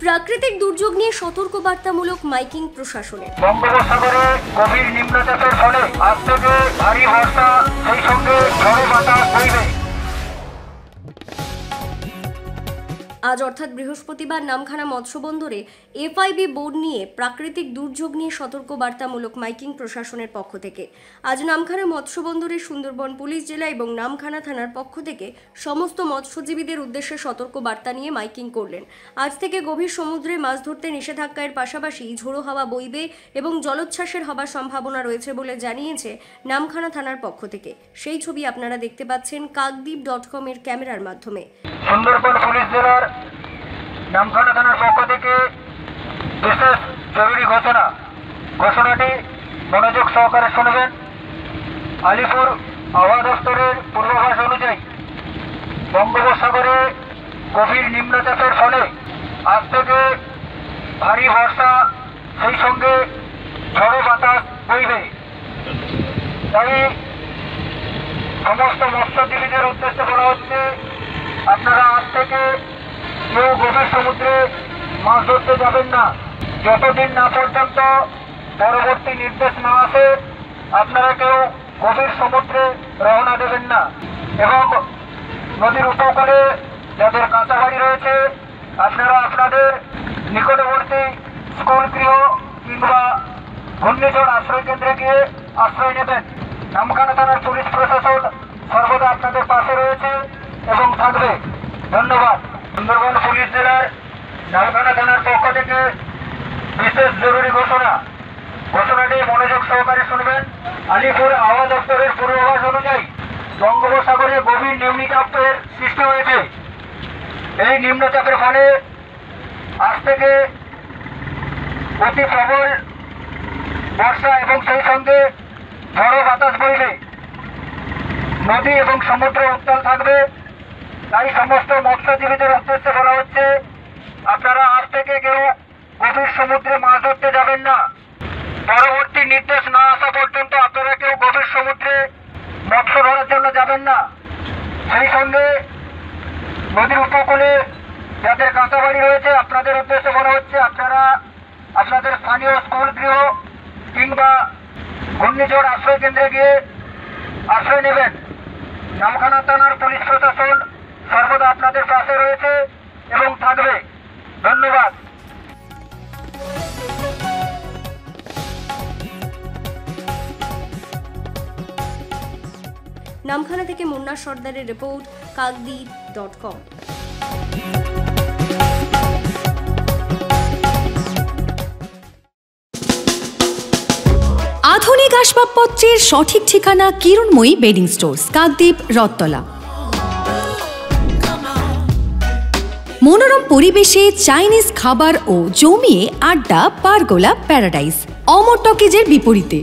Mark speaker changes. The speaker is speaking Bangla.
Speaker 1: প্রাকৃতিক দুর্যোগ নিয়ে সতর্কবার্তামূলক মাইকিং প্রশাসনের।
Speaker 2: বঙ্গোপসাগরে গভীর নিম্নচাপের ফলে আজ থেকে ভারী বর্ষা, সেই সঙ্গে ঝড়ো বাতাস বইবে।
Speaker 1: আজ অর্থাৎ বৃহস্পতিবার নামখানা মৎস্যবন্দরে এফআইবি বোর্ড নিয়ে প্রাকৃতিক দুর্যোগ নিয়ে সতর্কবার্তামূলক মাইকিং প্রশাসনের পক্ষ থেকে আজ নামখানা মৎস্যবন্দরের সুন্দরবন পুলিশ জেলা এবং নামখানা থানার পক্ষ থেকে সমস্ত মৎস্যজীবীদের উদ্দেশ্যে সতর্কবার্তা নিয়ে মাইকিং করলেন। আজ থেকে গভীর সমুদ্রে মাছ ধরতে নিষেধাজ্ঞার পাশাপাশি ঝোড়ো হাওয়া বইবে এবং জলোচ্ছ্বাসের হবার সম্ভাবনা রয়েছে বলে জানিয়েছে নামখানা থানার পক্ষ থেকে। সেই ছবি আপনারা দেখতে পাচ্ছেন কাকদ্বীপ.com এর ক্যামেরার মাধ্যমে।
Speaker 2: সুন্দরবন পুলিশ জেলার নামখানা থানার পক্ষ থেকে বিশেষ জরুরি ঘোষণাটি মনোযোগ সহকারে শুনবেন। আলিপুর আবহাওয়া দপ্তরের পূর্বাভাস অনুযায়ী বঙ্গোপসাগরে গভীর নিম্নচাপের ফলে আজ থেকে ভারী বর্ষা, সেই সঙ্গে ঝড়ো বাতাস বইবে। তাই সমস্ত মৎস্যজীবীদের উদ্দেশ্যে বলা হচ্ছে, আপনারা আজ থেকে কেউ গভীর সমুদ্রে মাছ ধরতে যাবেন না। যতদিন না পর্যন্ত পরবর্তী নির্দেশ না আসে আপনারা কেউ গভীর সমুদ্রে রওনা দেবেন না। এবং নদীর উপকূলে যাদের কাঁচা বাড়ি রয়েছে, আপনারা আপনাদের নিকটবর্তী স্কুল গৃহ কিংবা ঘূর্ণিঝড় আশ্রয় কেন্দ্রে গিয়ে আশ্রয় নেবেন। নামখানা থানার পুলিশ প্রশাসন সর্বদা আপনাদের পাশে রয়েছে এবং থাকবে। ধন্যবাদ। সুন্দরবন পুলিশ জেলার নামখানা থানার পক্ষ থেকে বিশেষ জরুরি ঘোষণাটি মনোযোগ সহকারে শুনবেন। আলিপুর আবহাওয়া দপ্তরের পূর্বাভাস অনুযায়ী বঙ্গোপসাগরে গভীর নিম্নচাপের সৃষ্টি হয়েছে। এই নিম্নচাপের ফলে আজ থেকে অতি প্রবল বর্ষা এবং সেই সঙ্গে ঝড়ো বাতাস বইবে। নদী এবং সমুদ্র উত্তাল থাকবে। তাই সমস্ত মৎস্যজীবীদের উদ্দেশ্যে বলা হচ্ছে, আপনারা আজ থেকে কেউ গভীর সমুদ্রে মাছ ধরতে যাবেন না। পরবর্তী নির্দেশ না আসা পর্যন্ত আপনারা কেউ গভীর সমুদ্রে মৎস্য ধরার জন্য যাবেন না। সেই সঙ্গে নদীর উপকূলে যাদের কাঁচা বাড়ি রয়েছে, আপনাদের উদ্দেশ্যে বলা হচ্ছে, আপনারা আপনাদের স্থানীয় স্কুল গৃহ কিংবা ঘূর্ণিঝড় আশ্রয় কেন্দ্রে গিয়ে আশ্রয় নেবেন। নামখানা থানার পুলিশ প্রশাসন সর্বদা আপনাদের পাশে রয়েছে এবং থাকবে। ধন্যবাদ।
Speaker 1: নামখানা থেকে মুন্না সর্দারের রিপোর্ট, কাকদ্বীপ.com।
Speaker 3: আধুনিক আসবাবপত্রের সঠিক ঠিকানা কিরণময়ী বেডিং স্টোর্স, কাকদ্বীপ, রথতলা। মনোরম পরিবেশে চাইনিজ খাবার ও জমিয়ে আড্ডা পারগোলা প্যারাডাইস, অমর টকিজের বিপরীতে।